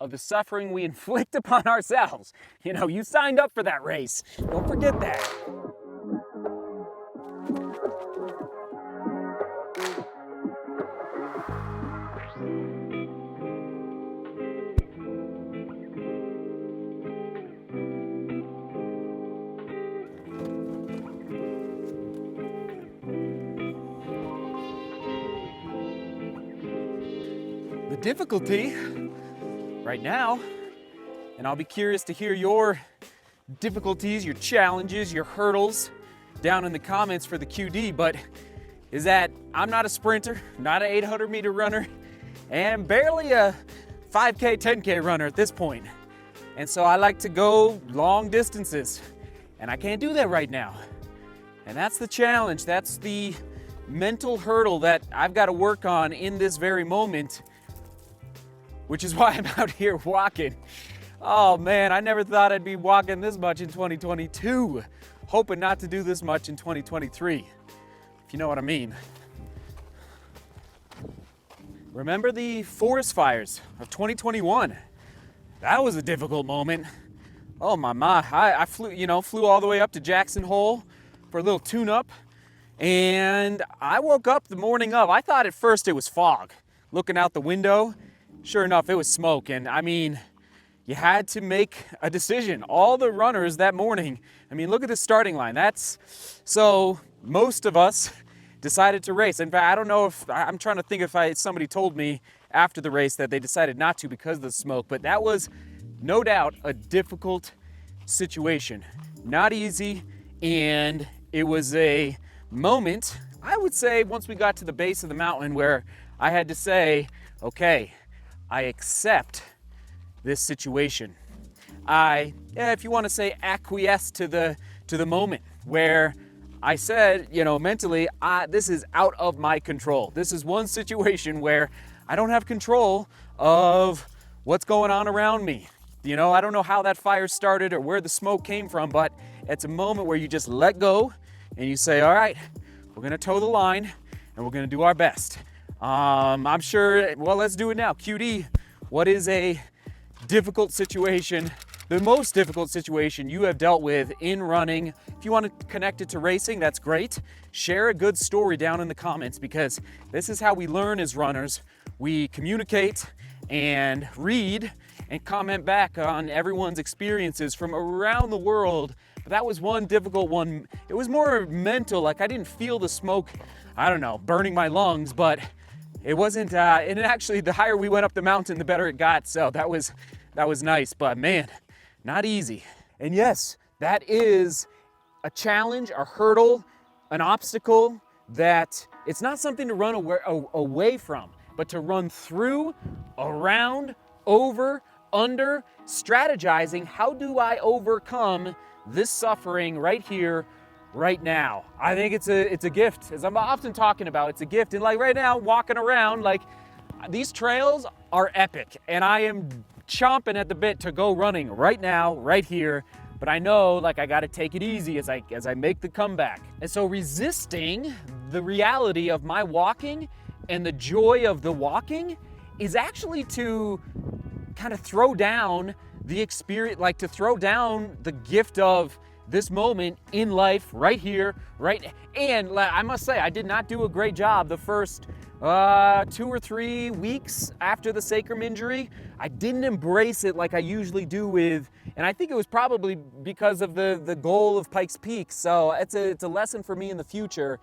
of the suffering we inflict upon ourselves. You know, you signed up for that race. Don't forget that. The difficulty right now, and I'll be curious to hear your difficulties, your challenges, your hurdles down in the comments for the QD, but is that I'm not a sprinter, not an 800 meter runner, and barely a 5K, 10K runner at this point. And so I like to go long distances, and I can't do that right now. And that's the challenge, that's the mental hurdle that I've got to work on in this very moment, which is why I'm out here walking. Oh man, I never thought I'd be walking this much in 2022. Hoping not to do this much in 2023, if you know what I mean. Remember the forest fires of 2021? That was a difficult moment. Oh my. I flew all the way up to Jackson Hole for a little tune-up, and I woke up the morning of. I thought at first it was fog. Looking out the window, sure enough, it was smoke. And I mean, you had to make a decision. All the runners that morning, I mean, look at the starting line. So most of us decided to race. In fact, I don't know if, I'm trying to think if somebody told me after the race that they decided not to because of the smoke, but that was no doubt a difficult situation. Not easy, and it was a moment, I would say, once we got to the base of the mountain where I had to say, okay, I accept this situation. If you want to say, acquiesce to the moment where I said, mentally, this is out of my control. This is one situation where I don't have control of what's going on around me. I don't know how that fire started or where the smoke came from, but it's a moment where you just let go and you say, all right, we're gonna toe the line and we're gonna do our best. I'm sure, well, let's do it now. QD, what is a difficult situation, the most difficult situation you have dealt with in running? If you want to connect it to racing, that's great. Share a good story down in the comments, because this is how we learn as runners. We communicate and read and comment back on everyone's experiences from around the world. But that was one difficult one. It was more mental, like I didn't feel the smoke, burning my lungs, but it wasn't, and actually the higher we went up the mountain, the better it got. So that was nice, but man, not easy. And yes, that is a challenge, a hurdle, an obstacle that it's not something to run away from, but to run through, around, over, under, strategizing. How do I overcome this suffering right here, right now? I think it's a gift. As I'm often talking about, it's a gift. And like right now, walking around, like these trails are epic, and I am chomping at the bit to go running right now, right here. But I know, like, I got to take it easy as I make the comeback. And so resisting the reality of my walking and the joy of the walking is actually to kind of throw down the experience, like to throw down the gift of this moment in life right here, right? And I must say, I did not do a great job the first 2 or 3 weeks after the sacrum injury. I didn't embrace it like I usually do with, and I think it was probably because of the goal of Pikes Peak. So it's a lesson for me in the future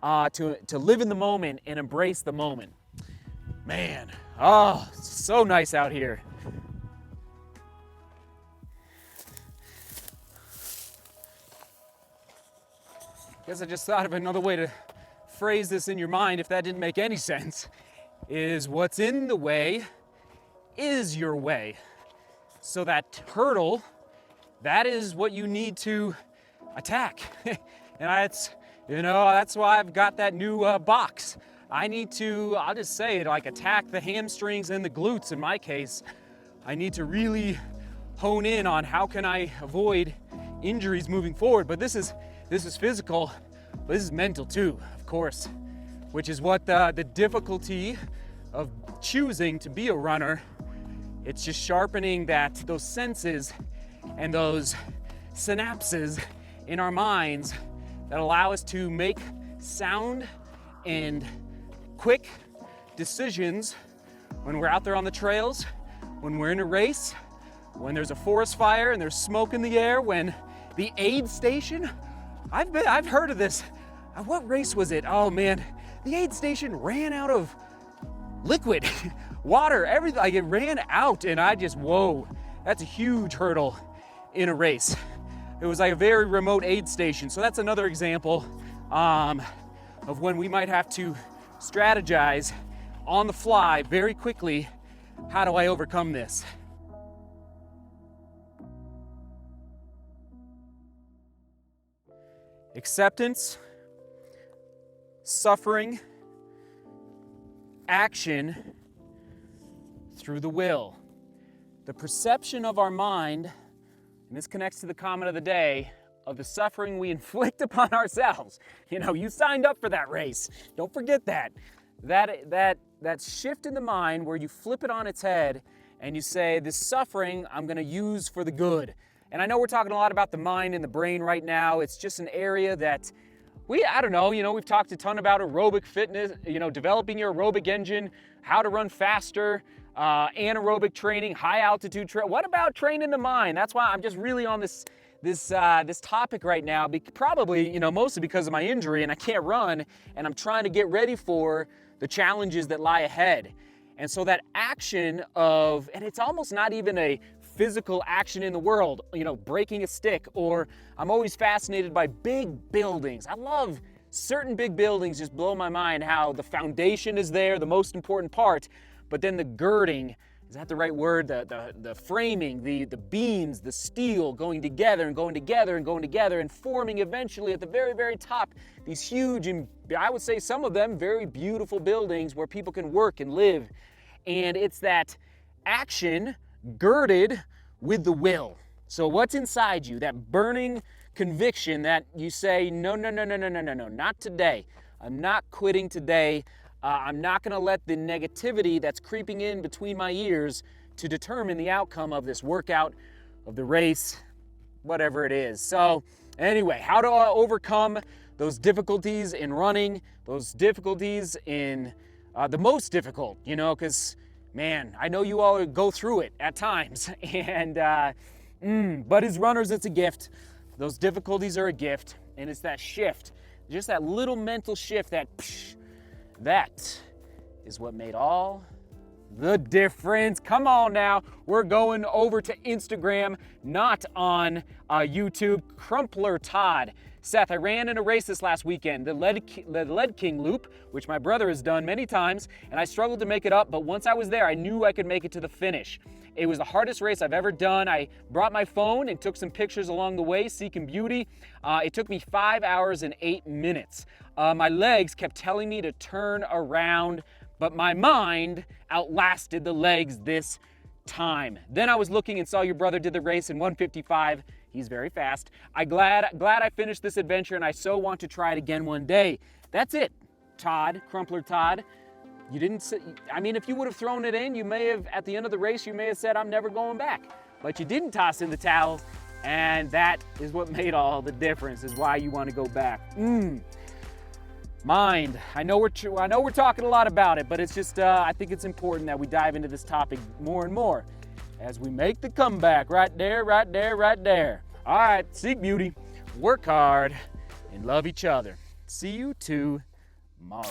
to live in the moment and embrace the moment. Man, oh, so nice out here. Guess I just thought of another way to phrase this in your mind, if that didn't make any sense, is what's in the way is your way. So that hurdle, that is what you need to attack. And that's why I've got that new box. I need to, I'll just say it, like attack the hamstrings and the glutes in my case. I need to really hone in on how can I avoid injuries moving forward. But this is physical, but this is mental too, of course, which is what the difficulty of choosing to be a runner It's just sharpening those senses and those synapses in our minds that allow us to make sound and quick decisions when we're out there on the trails, when we're in a race, when there's a forest fire and there's smoke in the air, when the aid station, I've heard of this. What race was it? Oh man, the aid station ran out of liquid, water, everything. Like, it ran out, and I just, whoa, that's a huge hurdle in a race. It was like a very remote aid station. So that's another example of when we might have to strategize on the fly very quickly. How do I overcome this? Acceptance, suffering, action through the will. The perception of our mind, and this connects to the comment of the day, of the suffering we inflict upon ourselves. You know, you signed up for that race. Don't forget that. That shift in the mind where you flip it on its head and you say, this suffering I'm gonna use for the good. And I know we're talking a lot about the mind and the brain right now. It's just an area that I don't know, we've talked a ton about aerobic fitness, developing your aerobic engine, how to run faster, anaerobic training, high altitude training. What about training the mind? That's why I'm just really on this topic right now, probably, mostly because of my injury and I can't run, and I'm trying to get ready for the challenges that lie ahead. And so that action of, and it's almost not even a physical action in the world, breaking a stick, or I'm always fascinated by big buildings. I love certain big buildings, just blow my mind how the foundation is there, the most important part, but then the girding, is that the right word? The framing, the beams, the steel going together and going together and going together and forming eventually at the very, very top these huge, and I would say some of them very beautiful buildings where people can work and live. And it's that action girded with the will. So what's inside you, that burning conviction that you say, no, not today. I'm not quitting today. I'm not gonna let the negativity that's creeping in between my ears to determine the outcome of this workout, of the race, whatever it is. So anyway, how do I overcome those difficulties in running, those difficulties in the most difficult, because man, I know you all go through it at times, and but as runners, it's a gift. Those difficulties are a gift, and it's that shift, just that little mental shift, that is what made all the difference. Come on now, we're going over to Instagram, not on YouTube. Crumpler Todd. Seth, I ran in a race this last weekend, the Lead King Loop, which my brother has done many times, and I struggled to make it up, but once I was there, I knew I could make it to the finish. It was the hardest race I've ever done. I brought my phone and took some pictures along the way, seeking beauty. It took me 5 hours and 8 minutes. My legs kept telling me to turn around, but my mind outlasted the legs this time. Then I was looking and saw your brother did the race in 1:55. He's very fast. I'm glad I finished this adventure, and I so want to try it again one day. That's it, Todd, Crumpler Todd. You didn't say, if you would have thrown it in, you may have, at the end of the race, you may have said, I'm never going back. But you didn't toss in the towel, and that is what made all the difference, is why you want to go back. Mind. I know we're talking a lot about it, but it's just, I think it's important that we dive into this topic more and more as we make the comeback. Right there, right there, right there. All right, seek beauty, work hard, and love each other. See you tomorrow.